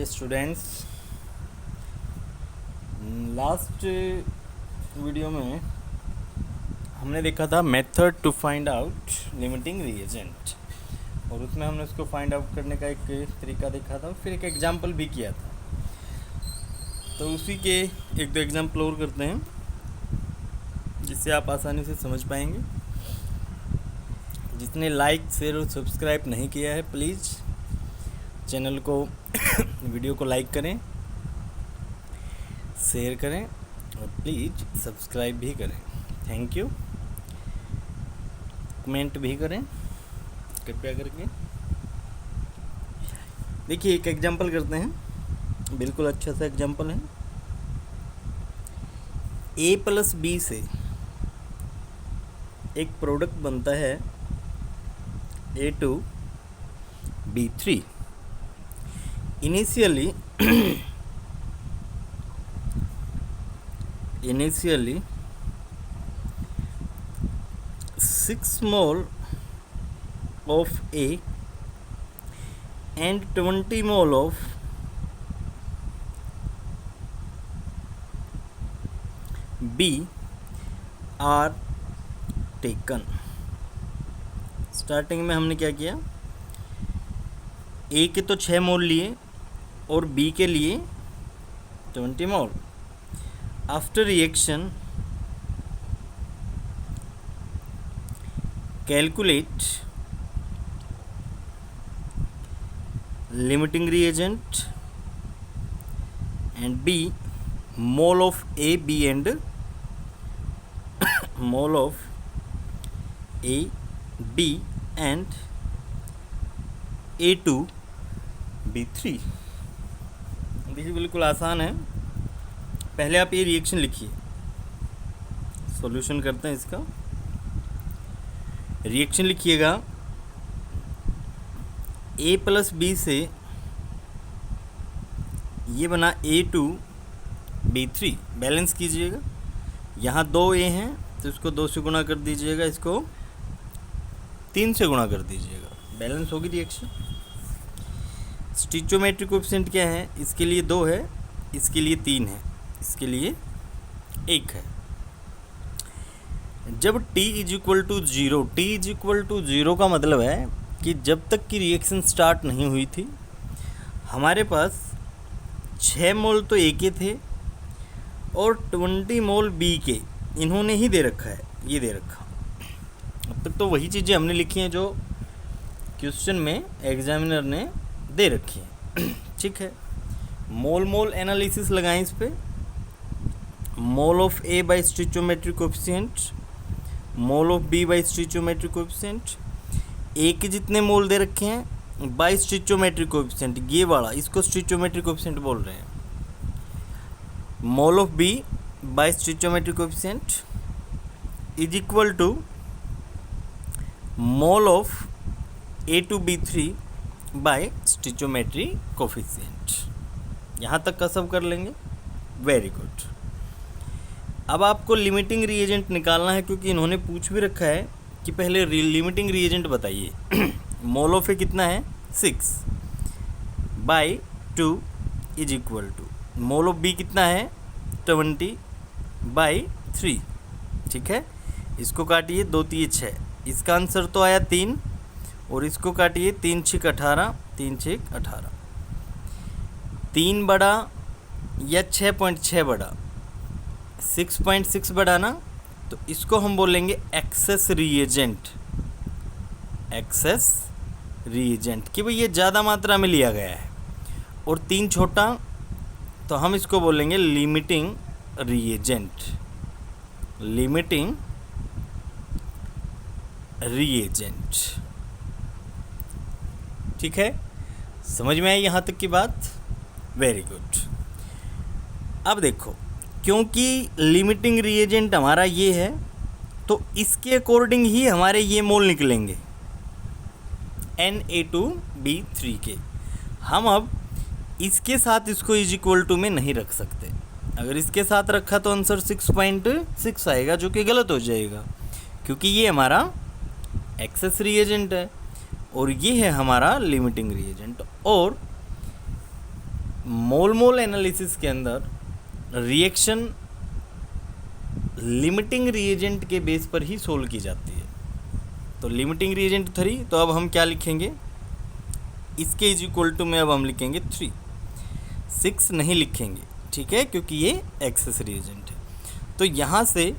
ये students, last video में हमने देखा था method to find out limiting reagent, और उसमें हमने उसको फाइंड आउट करने का एक तरीका देखा था, फिर एक एग्जांपल भी किया था। तो उसी के एक दो एग्जांपल और करते हैं जिससे आप आसानी से समझ पाएंगे। जिसने लाइक शेयर और सब्सक्राइब नहीं किया है, प्लीज़ चैनल को वीडियो को लाइक करें, शेयर करें और प्लीज़ सब्सक्राइब भी करें। Thank you. कमेंट भी करें कृपया करके। देखिए, एक एग्जांपल करते हैं, बिल्कुल अच्छा सा एग्जांपल है। a प्लस बी से एक प्रोडक्ट बनता है A2B3। Initially 6 mole of A and 20 mole of B are taken। Starting में हमने क्या किया, ए के तो 6 मोल लिए और बी के लिए 20 mole. After reaction calculate limiting reagent and B mole of A B and mole of A B and A2B3। देखिए, बिल्कुल आसान है। पहले आप ये रिएक्शन लिखिए, सॉल्यूशन करते हैं इसका। रिएक्शन लिखिएगा, A प्लस बी से ये बना A2B3। बैलेंस कीजिएगा, यहाँ 2 A हैं तो इसको 2 से गुणा कर दीजिएगा, इसको 3 से गुणा कर दीजिएगा, बैलेंस होगी रिएक्शन। स्टिचोमेट्रिक कोएफिशिएंट क्या है, इसके लिए 2 है, इसके लिए 3 है, इसके लिए 1 है। जब t is equal to 0, t is equal to 0 का मतलब है कि जब तक की रिएक्शन स्टार्ट नहीं हुई थी, हमारे पास 6 मोल तो ए के थे और 20 मोल बी के इन्होंने ही दे रखा है, ये दे रखा। अब तक तो वही चीज़ें हमने लिखी हैं जो क्वेश्चन में एग्जामिनर ने दे रखी है। ठीक है, मोल मोल एनालिसिस लगाएं इस पे। Mole of A by stoichiometric coefficient, mole of B by stoichiometric coefficient. A के जितने मोल दे रखे हैं बाई स्टिचोमेट्रिक कोएफिशिएंट, ये वाला, इसको स्टिचोमेट्रिक कोएफिशिएंट बोल रहे हैं। Mole of B by stoichiometric coefficient is equal to mole of A2B3 by stoichiometry coefficient. यहाँ तक का सब कर लेंगे, वेरी गुड। अब आपको लिमिटिंग रिएजेंट निकालना है, क्योंकि इन्होंने पूछ भी रखा है कि पहले लिमिटिंग रिएजेंट बताइए। मोल ऑफ ए कितना है, 6 by 2 is equal to mole of B कितना है, 20 बाई 3। ठीक है, इसको काटिए, 2 3 6, इसका आंसर तो आया 3, और इसको काटिए, 3 6 18, 3 6 18। 3 बड़ा या 6.6 बड़ा, 6.6 बड़ा ना, तो इसको हम बोलेंगे एक्सेस रिएजेंट। एक्सेस रिएजेंट कि भाई ये ज़्यादा मात्रा में लिया गया है। और 3 छोटा, तो हम इसको बोलेंगे लिमिटिंग रिएजेंट। Limiting reagent. ठीक है, समझ में आई यहाँ तक की बात, वेरी गुड। अब देखो, क्योंकि लिमिटिंग रिएजेंट हमारा ये है, तो इसके अकॉर्डिंग ही हमारे ये मोल निकलेंगे Na2B3 के। हम अब इसके साथ इसको इज इक्वल टू में नहीं रख सकते। अगर इसके साथ रखा तो आंसर 6.6 आएगा, जो कि गलत हो जाएगा, क्योंकि ये हमारा एक्सेस रिएजेंट है और ये है हमारा लिमिटिंग रिएजेंट। और मोल मोल एनालिसिस के अंदर रिएक्शन लिमिटिंग रिएजेंट के बेस पर ही सोल्व की जाती है। तो लिमिटिंग रिएजेंट 3, तो अब हम क्या लिखेंगे, इसके इज इक्वल टू में अब हम लिखेंगे 3, 6 नहीं लिखेंगे, ठीक है, क्योंकि ये एक्सेस रिएजेंट है। तो यहाँ से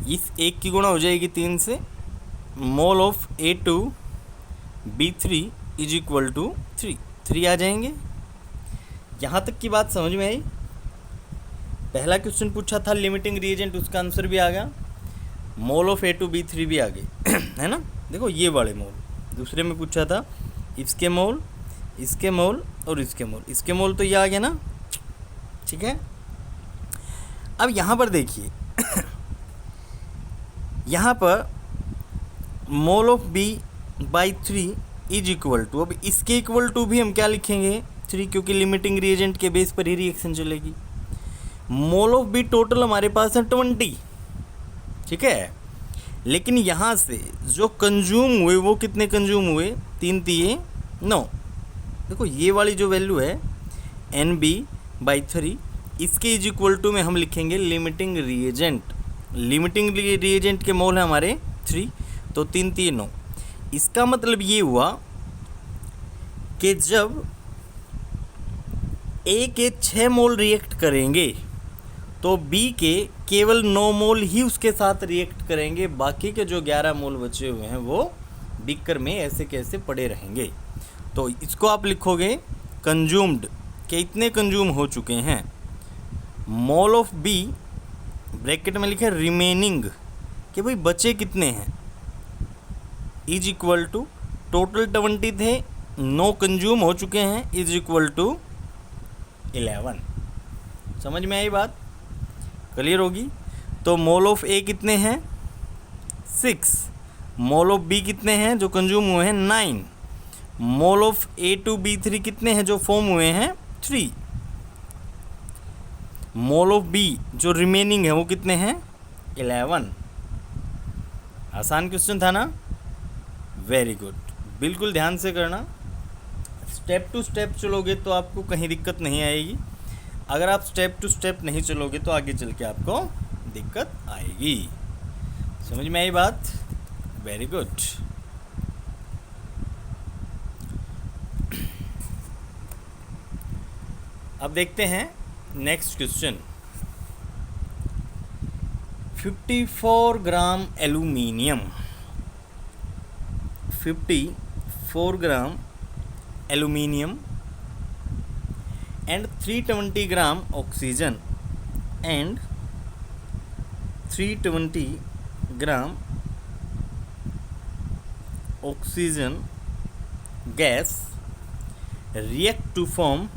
इस एक की गुणा हो जाएगी 3 से, mole of A2B3 is equal to 3 आ जाएंगे। यहाँ तक की बात समझ में आई। पहला क्वेश्चन पूछा था लिमिटिंग रिएजेंट, उसका आंसर भी आ गया, मोल ऑफ A2B3 भी आ गए है ना। देखो ये वाले मोल, दूसरे में पूछा था इसके मोल, इसके मोल और इसके मोल, इसके मोल तो ये आ गया ना, ठीक है। अब यहाँ पर देखिए यहाँ पर mole of B/3 is equal to, अब इसके इक्वल टू भी हम क्या लिखेंगे 3, क्योंकि लिमिटिंग रिएजेंट के बेस पर ही रिएक्शन चलेगी। मोल ऑफ B टोटल हमारे पास है 20, ठीक है, लेकिन यहाँ से जो कंज्यूम हुए वो कितने कंज्यूम हुए, 3 तिये 9। देखो ये वाली जो वैल्यू है NB/3, इसके इज इक्वल टू में हम लिखेंगे लिमिटिंग रिएजेंट। लिमिटिंग रिएजेंट के मोल है हमारे 3, तो 3 तिये 9। इसका मतलब ये हुआ कि जब A के 6 मोल रिएक्ट करेंगे तो B के केवल 9 मोल ही उसके साथ रिएक्ट करेंगे, बाकी के जो 11 मोल बचे हुए हैं वो बीकर में ऐसे कैसे पड़े रहेंगे। तो इसको आप लिखोगे कंज्यूम्ड, के इतने कंज्यूम हो चुके हैं, मोल ऑफ B ब्रैकेट में लिखे रिमेनिंग, कि भाई बचे कितने हैं, इज इक्वल टू टोटल 20 थे, 9 कंज्यूम हो चुके हैं, इज इक्वल टू 11। समझ में आई बात, क्लियर होगी। तो मोल ऑफ A कितने हैं 6, मोल ऑफ B कितने हैं जो कंज्यूम हुए हैं 9, मोल ऑफ A2B3 कितने हैं जो फॉर्म हुए हैं 3, मोल ऑफ B जो रिमेनिंग है वो कितने हैं 11। आसान क्वेश्चन था ना, वेरी गुड, बिल्कुल ध्यान से करना। स्टेप टू स्टेप चलोगे तो आपको कहीं दिक्कत नहीं आएगी, अगर आप स्टेप टू स्टेप नहीं चलोगे तो आगे चल के आपको दिक्कत आएगी। समझ में आई बात, वेरी गुड। अब देखते हैं next question. 54 gram aluminium, 54 gram aluminium and 320 gram oxygen and 320 gram oxygen gas react to form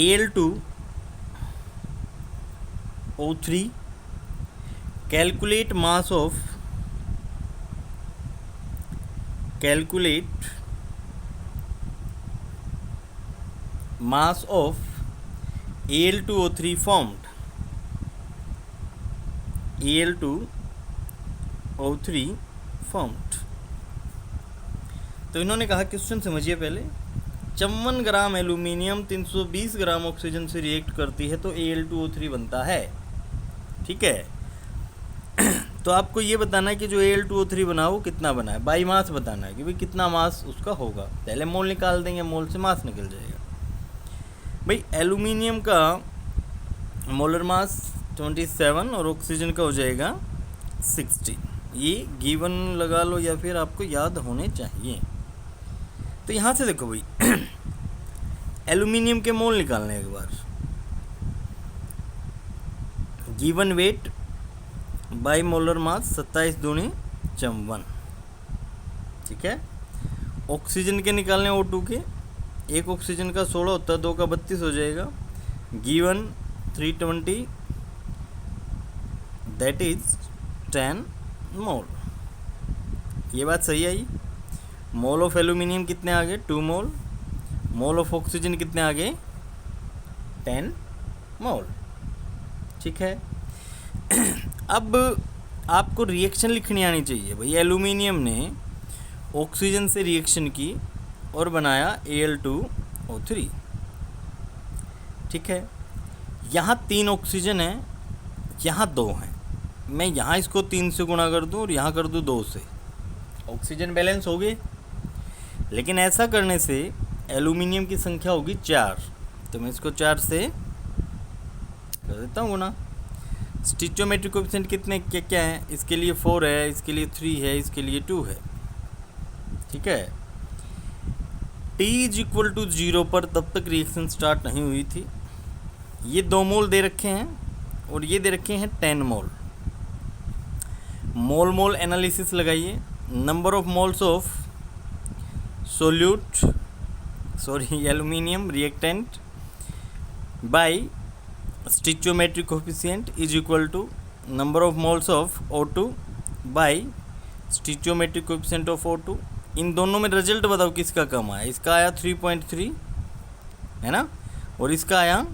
Al2O3. calculate mass of Al2O3 formed, Al2O3 formed। तो इन्होंने कहा क्वेश्चन समझिए पहले, 54 ग्राम एल्यूमिनियम 320 ग्राम ऑक्सीजन से react करती है तो Al2O3 बनता है, ठीक है। तो आपको ये बताना है कि जो Al2O3 बना वो कितना बना है, बाई मास बताना है कि भाई कितना मास उसका होगा। पहले मोल निकाल देंगे, मोल से मास निकल जाएगा। भाई एल्यूमिनियम का मोलर मास 27 और ऑक्सीजन का हो जाएगा 60, ये गिवन लगा लो या फिर आपको याद होने चाहिए। तो यहाँ से देखो भाई एल्यूमिनियम के मोल निकालने एक बार, given weight by molar mass 27 दूनी 54, ठीक है। ऑक्सीजन के निकालने O2 के, एक ऑक्सीजन का 16 होता है, 2 का 32 हो जाएगा, गिवन 320 दैट इज 10 मोल। ये बात सही आई। मोल ऑफ एल्यूमिनियम कितने आ गए 2 मोल, मोल ऑफ ऑक्सीजन कितने आ गए 10 मोल, ठीक है। अब आपको रिएक्शन लिखनी आनी चाहिए भाई। एल्यूमिनियम ने ऑक्सीजन से रिएक्शन की और बनाया Al2O3, ठीक है। यहाँ 3 ऑक्सीजन है, यहाँ 2 हैं। मैं यहाँ इसको 3 से गुणा कर दूँ और यहाँ कर दूँ 2 से, ऑक्सीजन बैलेंस हो गए। लेकिन ऐसा करने से एल्यूमिनियम की संख्या होगी 4, तो मैं इसको 4 से कर देता हूँ गुना। स्टिचोमेट्रिक कोएफिशिएंट कितने क्या क्या हैं? इसके लिए 4 है, इसके लिए 3 है, इसके लिए 2 है, ठीक है। T = 0 पर तब तक रिएक्शन स्टार्ट नहीं हुई थी। ये 2 मोल दे रखे हैं और ये दे रखे हैं 10 मोल। मोल मोल एनालिसिस लगाइए। Number of moles of solute aluminium reactant by stoichiometric coefficient is equal to number of moles of O2 by stoichiometric coefficient of O2। इन दोनों में रिजल्ट बताओ किसका कम आया। इसका आया 3.3 है ना, और इसका आया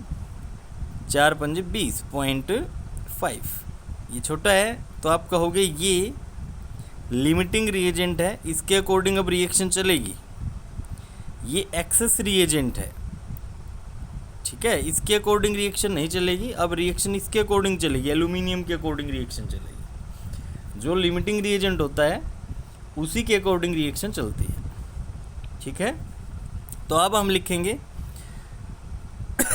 4 पंजे 20.5। ये छोटा है तो आप कहोगे ये लिमिटिंग रिएजेंट है, इसके अकॉर्डिंग अब रिएक्शन चलेगी। ये एक्सेस रिएजेंट है, ठीक है, इसके अकॉर्डिंग रिएक्शन नहीं चलेगी। अब रिएक्शन इसके अकॉर्डिंग चलेगी, एल्यूमिनियम के अकॉर्डिंग रिएक्शन चलेगी। जो लिमिटिंग रिएजेंट होता है उसी के अकॉर्डिंग रिएक्शन चलती है, ठीक है। तो अब हम लिखेंगे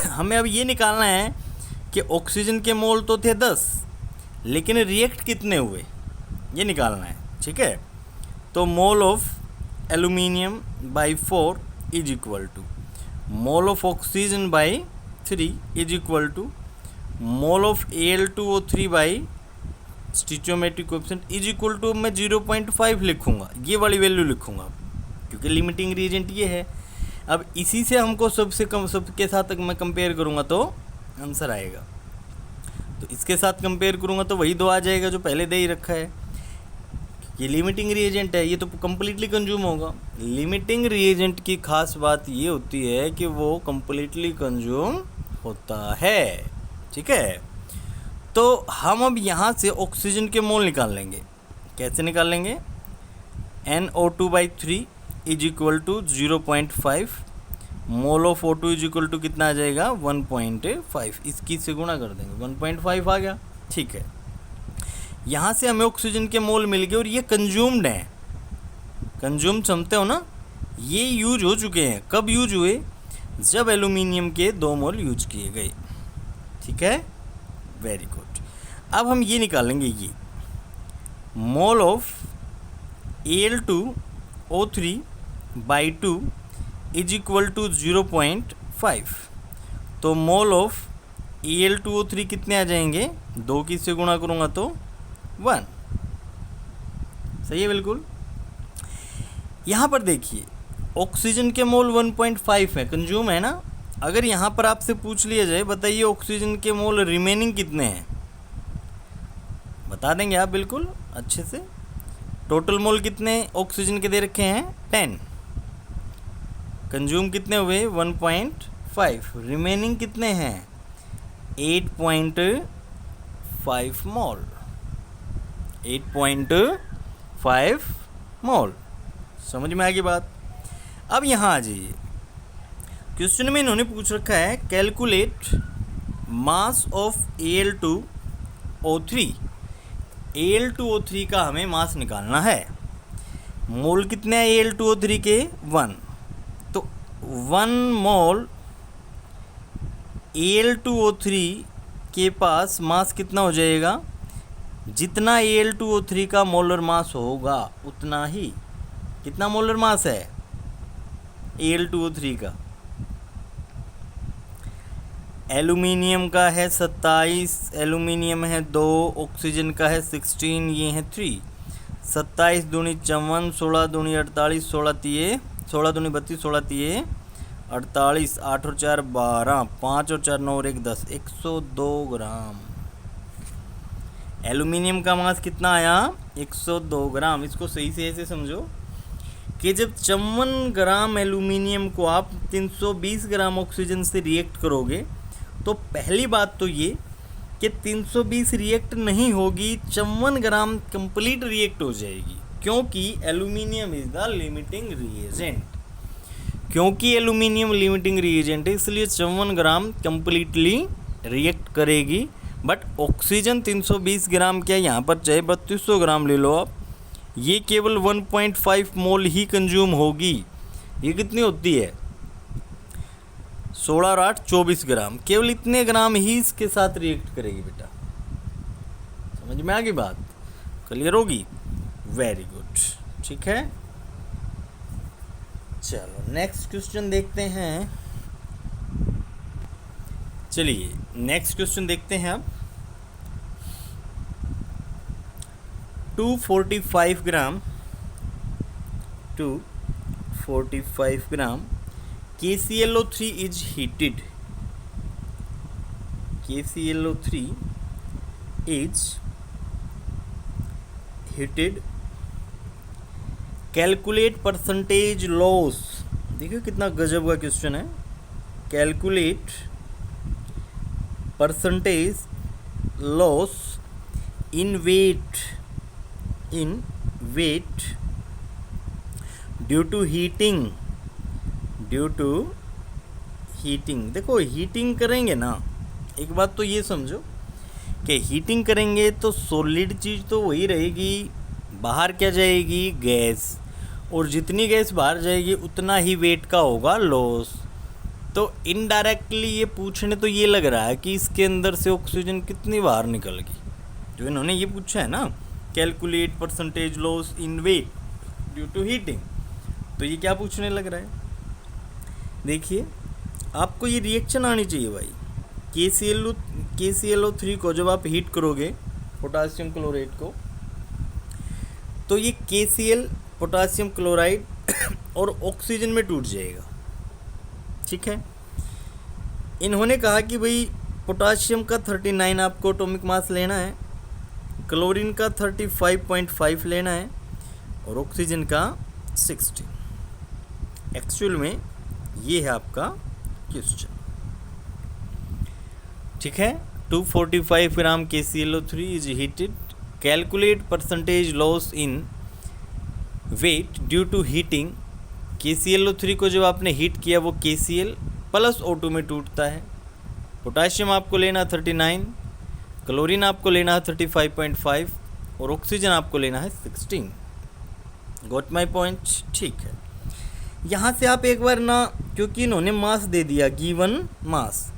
हमें अब ये निकालना है कि ऑक्सीजन के मोल तो थे 10, लेकिन रिएक्ट कितने हुए ये निकालना है, ठीक है। तो mole of aluminium by 4 is equal to mole of oxygen by 3 is equal to mole of Al2O3 by stoichiometric coefficient is equal to मैं 0.5 लिखूँगा, ये वाली वैल्यू लिखूँगा क्योंकि लिमिटिंग रिएजेंट ये है। अब इसी से हमको सबके साथ मैं कंपेयर करूँगा तो आंसर आएगा। तो इसके साथ कंपेयर करूँगा तो वही 2 आ जाएगा जो पहले दे ही रखा है। ये लिमिटिंग रिएजेंट है, ये तो कम्प्लीटली कंज्यूम होगा। लिमिटिंग रिएजेंट की खास बात ये होती है कि वो कम्प्लीटली कंज्यूम होता है, ठीक है। तो हम अब यहाँ से ऑक्सीजन के मोल निकाल लेंगे। कैसे निकाल लेंगे? NO2/3 is equal to 0.5, mole of O2 is equal to कितना आ जाएगा 1.5। इसकी से गुणा कर देंगे, 1.5 आ गया, ठीक है। यहाँ से हमें ऑक्सीजन के मोल मिल गए और ये कंज्यूम्ड हैं। कंज्यूम समझते हो ना, ये यूज हो चुके हैं। कब यूज हुए? जब एल्यूमिनियम के 2 मोल यूज किए गए, ठीक है, वेरी गुड। अब हम ये निकालेंगे, ये mole of Al2O3/2 is equal to 0.5। तो मोल ऑफ Al2O3 कितने आ जाएंगे? 2 की से गुणा करूँगा तो 1। सही है बिल्कुल। यहाँ पर देखिए ऑक्सीजन के मोल 1.5 है, कंज्यूम है ना। अगर यहाँ पर आपसे पूछ लिया जाए बताइए ऑक्सीजन के मोल रिमेनिंग कितने हैं, बता देंगे आप बिल्कुल अच्छे से। टोटल मोल कितने ऑक्सीजन के दे रखे हैं 10, कंज्यूम कितने हुए 1.5, रिमेनिंग कितने हैं 8.5 मोल, 8.5 मोल। समझ में आ गई बात। अब यहाँ आ जाइए, क्वेश्चन में इन्होंने पूछ रखा है calculate mass of Al2O3। Al2O3 का हमें मास निकालना है। मोल कितने हैं Al2O3 के 1, तो 1 मोल Al2O3 के पास मास कितना हो जाएगा? जितना Al2O3 का मोलर मास होगा उतना ही। कितना मोलर मास है Al2O3 का? एल्यूमिनियम का है 27, एल्यूमिनियम है 2, ऑक्सीजन का है 16, ये है 3। 27 दूनी 54, 16 दूनी 48, 16 तीये 16 दूनी 32, 16 तीये 48, 8 और 4 12, 5 और 4 9 और 1 10, 102 ग्राम। एल्यूमिनियम का मास कितना आया 102 ग्राम। इसको सही से ऐसे समझो कि जब 54 ग्राम एल्यूमिनियम को आप 320 ग्राम ऑक्सीजन से रिएक्ट करोगे तो पहली बात तो ये कि 320 रिएक्ट नहीं होगी, 54 ग्राम कंप्लीट रिएक्ट हो जाएगी, क्योंकि aluminium is the limiting reagent. क्योंकि एल्यूमिनियम लिमिटिंग रिएजेंट है, इसलिए 54 ग्राम कंप्लीटली रिएक्ट करेगी। बट ऑक्सीजन 320 ग्राम क्या, यहाँ पर चाहे 3200 ग्राम ले लो आप, ये केवल 1.5 मोल ही कंज्यूम होगी। ये कितनी होती है, 16 और 8 24 ग्राम, केवल इतने ग्राम ही इसके साथ रिएक्ट करेगी बेटा। समझ में आ गई बात, क्लियर होगी? वेरी गुड, ठीक है। चलो नेक्स्ट क्वेश्चन देखते हैं। चलिए नेक्स्ट क्वेश्चन देखते हैं अब। 245 gram KClO3 is heated. KClO3 is heated. Calculate percentage loss. देखिए कितना गजब का क्वेश्चन है। Calculate percentage loss in weight due to heating. देखो हीटिंग करेंगे ना, एक बात तो ये समझो कि हीटिंग करेंगे तो सॉलिड चीज़ तो वही रहेगी, बाहर क्या जाएगी, गैस, और जितनी गैस बाहर जाएगी उतना ही वेट का होगा लॉस। तो इनडायरेक्टली ये पूछने तो ये लग रहा है कि इसके अंदर से ऑक्सीजन कितनी बाहर निकल गई, जो इन्होंने ये पूछा है ना, calculate percentage loss in weight due to heating. तो ये क्या पूछने लग रहा है, देखिए आपको ये रिएक्शन आनी चाहिए भाई। KClO3 को जब आप हीट करोगे पोटासियम क्लोराइड को, तो ये KCl पोटासियम क्लोराइड और ऑक्सीजन में टूट जाएगा, ठीक है। इन्होंने कहा कि भाई पोटासियम का 39 आपको एटॉमिक मास लेना है, क्लोरीन का 35.5 लेना है और ऑक्सीजन का 16। एक्चुअल में ये है आपका क्वेश्चन, ठीक है। 245 gram KClO3 is heated, calculate percentage loss in weight due to heating. KClO3 को जब आपने हीट किया वो KCl प्लस O2 में टूटता है। पोटाशियम आपको लेना 39, क्लोरीन आपको लेना है 35.5 और ऑक्सीजन आपको लेना है 16। गॉट माई पॉइंट, ठीक है। यहाँ से आप एक बार ना, क्योंकि इन्होंने मास दे दिया गिवन मास,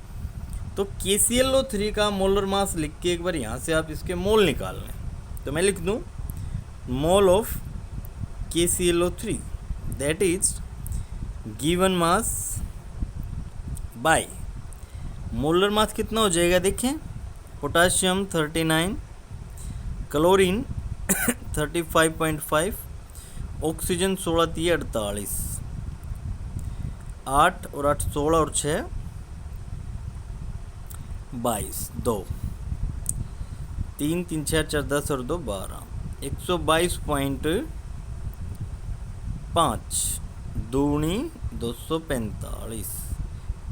तो KClO3 का मोलर मास लिख के एक बार यहाँ से आप इसके मोल निकाल लें। तो मैं लिख दूँ मोल of KClO3 that is given mass by molar mass कितना हो जाएगा, देखें पोटाशियम 39, क्लोरीन 35.5, ऑक्सीजन 16 48, 8 और 8 16 और 6 22, 2 3 3 6 4 10 और 2 12, 122.5 दूनी 245।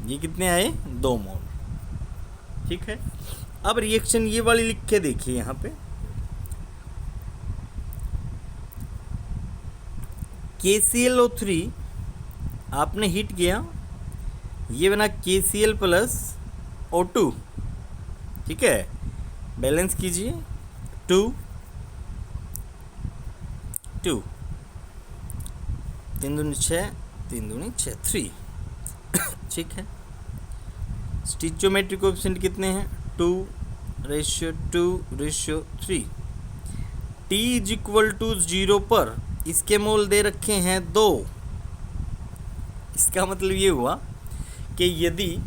ये कितने आए, 2 मोल, ठीक है। अब रिएक्शन ये वाली लिख के देखिए यहाँ पे, KClO3 आपने हीट किया, ये बना KCl प्लस O2, ठीक है। बैलेंस कीजिए 2 2 3 दूनी 6 3 दूनी 6 3, ठीक है। स्टिचोमेट्रिक कोएफिशिएंट कितने हैं, 2:2:3। T इज इक्वल टू 0 पर इसके मोल दे रखे हैं 2। इसका मतलब ये हुआ कि यदि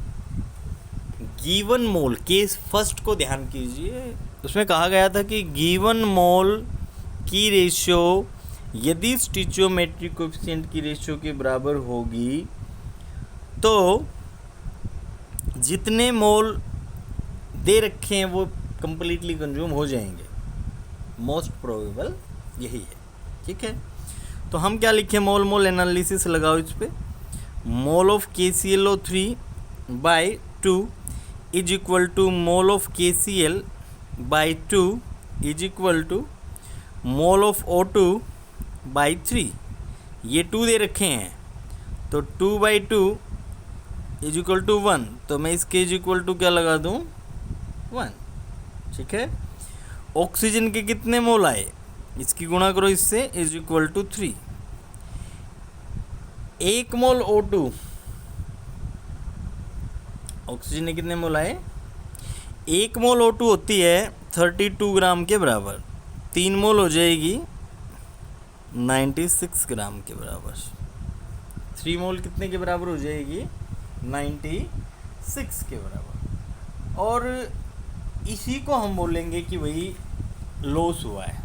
गिवन मोल, केस फर्स्ट को ध्यान कीजिए, उसमें कहा गया था कि गिवन मोल की रेशियो यदि स्टिचोमेट्रिक कोएफिशिएंट की रेशियो के बराबर होगी तो जितने मोल दे रखे हैं वो कंप्लीटली कंज्यूम हो जाएंगे। मोस्ट प्रोबेबल यही है, ठीक है। तो हम क्या लिखें, मोल मोल एनालिसिस लगाओ इस पे। Mole of KClO3 by 2 is equal to mole of KCl by 2 is equal to mole of O2 by 3। ये 2 दे रखे हैं, तो 2/2 इज इक्वल टू 1, तो मैं इसके इज इक्वल टू क्या लगा दूँ 1। ठीक है, ऑक्सीजन के कितने मोल आए, इसकी गुणा करो इससे, is equal to 3। 1 mole O2, oxygen ने कितने मोल आए, 1 मोल O2 होती है 32 ग्राम के बराबर, 3 मोल हो जाएगी 96 ग्राम के बराबर, 3 मोल कितने के बराबर हो जाएगी 96 के बराबर। और इसी को हम बोलेंगे कि भाई लॉस हुआ है,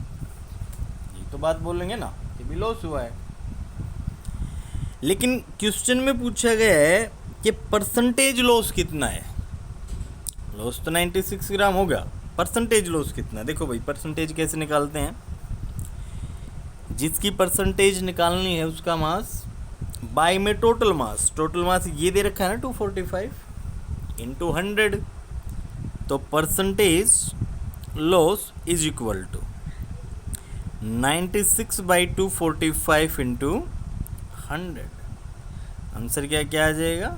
ये तो बात बोलेंगे ना कि भी लॉस हुआ है। लेकिन क्वेश्चन में पूछा गया है कि परसेंटेज लॉस कितना है, लॉस तो 96 ग्राम होगा, परसेंटेज लॉस कितना है। देखो भाई परसेंटेज कैसे निकालते हैं, जिसकी परसेंटेज निकालनी है उसका मास बाय में टोटल मास, टोटल मास ये दे रखा है ना 245 इंटू 100, तो percentage loss is equal to 96/245 into 100। Answer क्या क्या आ जाएगा,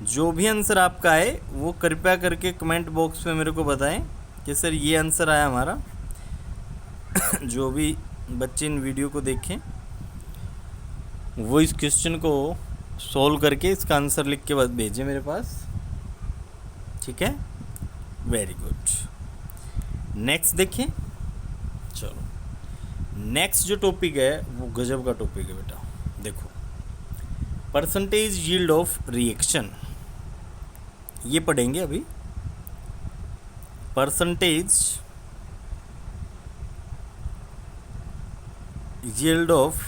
जो भी आंसर आपका है वो कृपया करके कमेंट बॉक्स में मेरे को बताएं कि सर ये आंसर आया हमारा। जो भी बच्चे इन वीडियो को देखें वो इस क्वेश्चन को सॉल्व करके इसका आंसर लिख के बाद भेजें मेरे पास। ठीक है, वेरी गुड। नेक्स्ट देखें, चलो नेक्स्ट जो टॉपिक है वो गजब का टॉपिक है बेटा। देखो परसेंटेज यील्ड ऑफ रिएक्शन, ये पढ़ेंगे अभी। परसेंटेज यील्ड ऑफ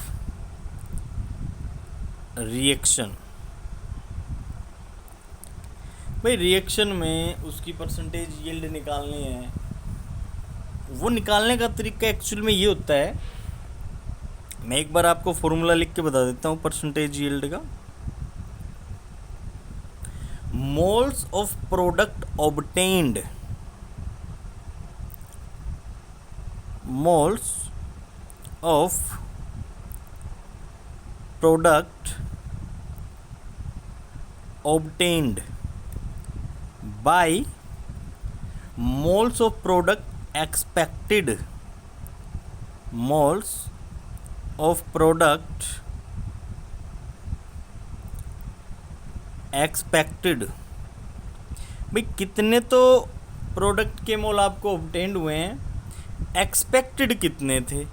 रिएक्शन, भाई रिएक्शन में उसकी परसेंटेज यील्ड निकालनी है। वो निकालने का तरीका एक्चुअल में ये होता है, मैं एक बार आपको फॉर्मूला लिख के बता देता हूँ परसेंटेज यील्ड का। Moles of product obtained, moles of product obtained by moles of product expected, moles of product expected. भाई कितने तो प्रोडक्ट के मोल आपको ऑब्टेन्ड हुए हैं, एक्सपेक्टेड कितने थे,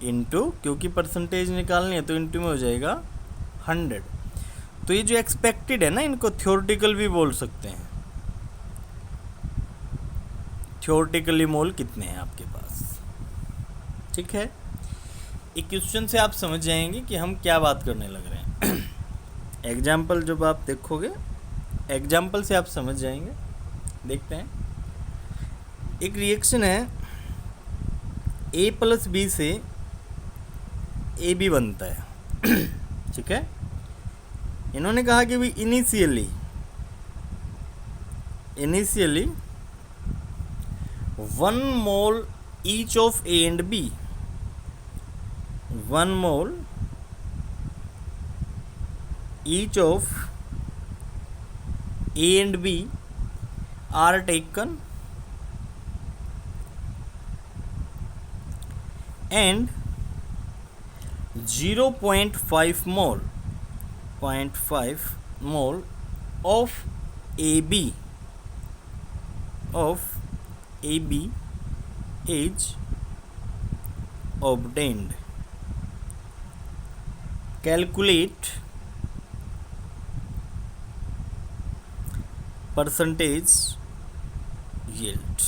इनटू, क्योंकि परसेंटेज निकालनी है तो इनटू में हो जाएगा 100। तो ये जो एक्सपेक्टेड है ना, इनको थ्योरेटिकल भी बोल सकते हैं। थ्योरेटिकली मोल कितने हैं आपके पास। ठीक है, एक क्वेश्चन से आप समझ जाएंगे कि हम क्या बात करने लग रहे हैं। एग्जाम्पल जब आप देखोगे, एग्जाम्पल से आप समझ जाएंगे। देखते हैं, एक रिएक्शन है A+B से AB बनता है। ठीक है, इन्होंने कहा कि भाई initially 1 mole each of A and B, 1 mole each of A and B are taken and 0.5 mole of AB is obtained. Calculate percentage yield.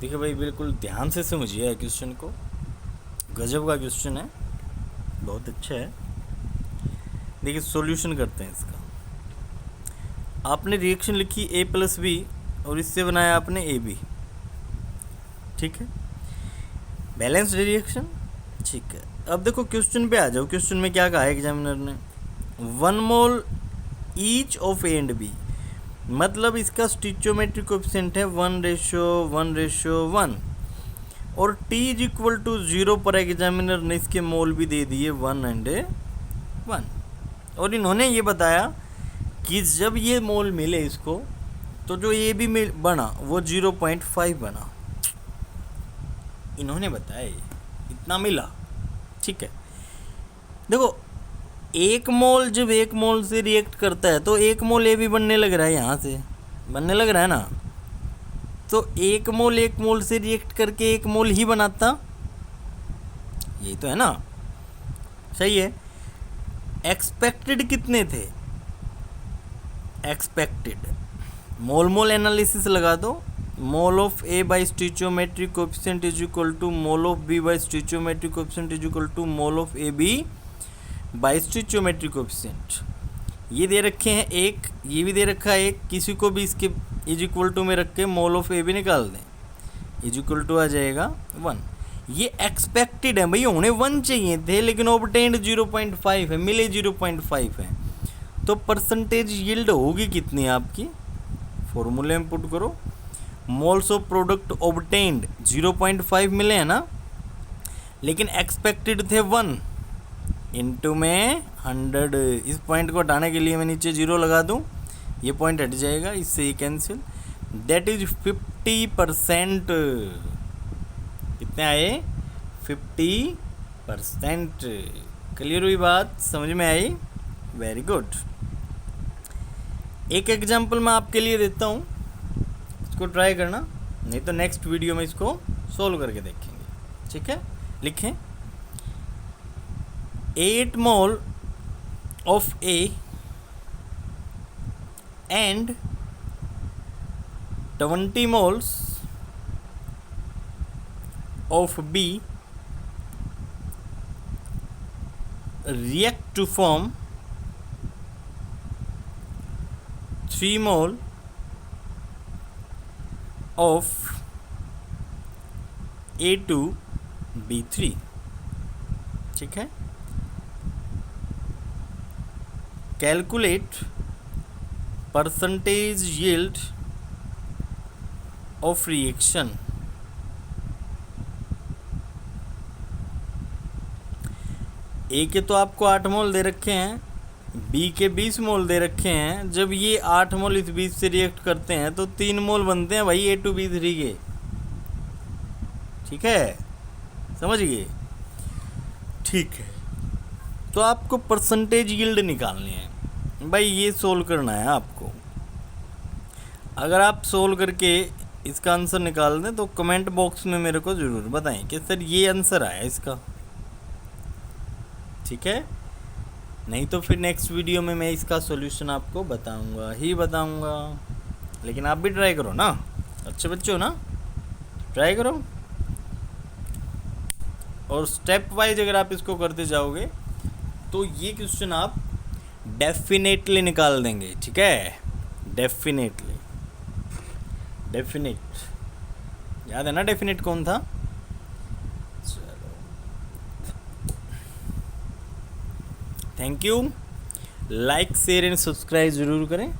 देखिए भाई बिल्कुल ध्यान से समझिए क्वेश्चन को, गजब का क्वेश्चन है, बहुत अच्छा है। देखिए सॉल्यूशन करते हैं इसका। आपने रिएक्शन लिखी A+B और इससे बनाया आपने AB। ठीक है, बैलेंस्ड रिएक्शन। ठीक है, अब देखो क्वेश्चन पे आ जाओ। क्वेश्चन में क्या कहा है एग्जामिनर ने, 1 mole each of A and B, मतलब इसका स्टिचोमेट्रिक कोएफिशिएंट है 1:1:1 और T इज इक्वल टू 0 पर एग्जामिनर ने इसके मोल भी दे दिए 1:1 और इन्होंने ये बताया कि जब ये मोल मिले इसको तो जो ये भी बना वो 0.5 बना, इन्होंने बताया इतना मिला। ठीक है, देखो एक मोल जब एक मोल से रिएक्ट करता है तो एक मोल ये भी बनने लग रहा है, यहाँ से बनने लग रहा है ना, तो एक मोल से रिएक्ट करके एक मोल ही बनाता, यही तो है ना, सही है। एक्सपेक्टेड कितने थे, एक्सपेक्टेड मोल एनालिसिस लगा दो, mole of A by stoichiometric coefficient is equal to mole of B by stoichiometric coefficient is equal to mole of A B by stoichiometric coefficient. ये दे रखे हैं एक, ये भी दे रखा है एक, किसी को भी इसके इज इक्वल टू में रख के मोल ऑफ ए बी निकाल दें, इज इक्वल टू आ जाएगा 1। ये एक्सपेक्टेड है भाई, होने 1 चाहिए थे लेकिन ऑब्टेन्ड 0.5 है, मिले 0.5 है, तो परसेंटेज यील्ड होगी कितनी आपकी, फॉर्मूले में पुट करो, मोल्स ऑफ प्रोडक्ट ऑब्टेन्ड 0.5 मिले हैं ना, लेकिन एक्सपेक्टेड थे 1 इंटू में 100। इस पॉइंट को हटाने के लिए मैं नीचे 0 लगा दूं, ये पॉइंट हट जाएगा, इससे ये कैंसिल, दैट इज 50%। कितने आए, 50%। क्लियर हुई बात, समझ में आई, वेरी गुड। एक एग्जांपल मैं आपके लिए देता हूँ, इसको ट्राई करना, नहीं तो नेक्स्ट वीडियो में इसको सोल्व करके देखेंगे। ठीक है, लिखें 8 मोल of A and 20 moles of B react to form 3 mole of A2B3। ठीक है, calculate percentage yield of reaction. A के तो आपको 8 मोल दे रखे हैं, बी के 20 मोल दे रखे हैं, जब ये 8 मोल इस 20 से रिएक्ट करते हैं तो 3 मोल बनते हैं भाई A2B3 के। ठीक है, समझ गए, ठीक है। तो आपको परसेंटेज यील्ड निकालनी है भाई, ये सोल्व करना है आपको। अगर आप सोल्व करके इसका आंसर निकाल दें तो कमेंट बॉक्स में मेरे को ज़रूर बताएं कि सर ये आंसर आया इसका। ठीक है, नहीं तो फिर नेक्स्ट वीडियो में मैं इसका सॉल्यूशन आपको बताऊंगा ही बताऊंगा, लेकिन आप भी ट्राई करो ना, अच्छे बच्चे हो ना, ट्राई करो। और स्टेप वाइज अगर आप इसको करते जाओगे तो ये क्वेश्चन आप डेफिनेटली निकाल देंगे। ठीक है, डेफिनेटली, डेफिनेट याद है ना, डेफिनेट कौन था। चलो, thank you, like share and subscribe ज़रूर करें।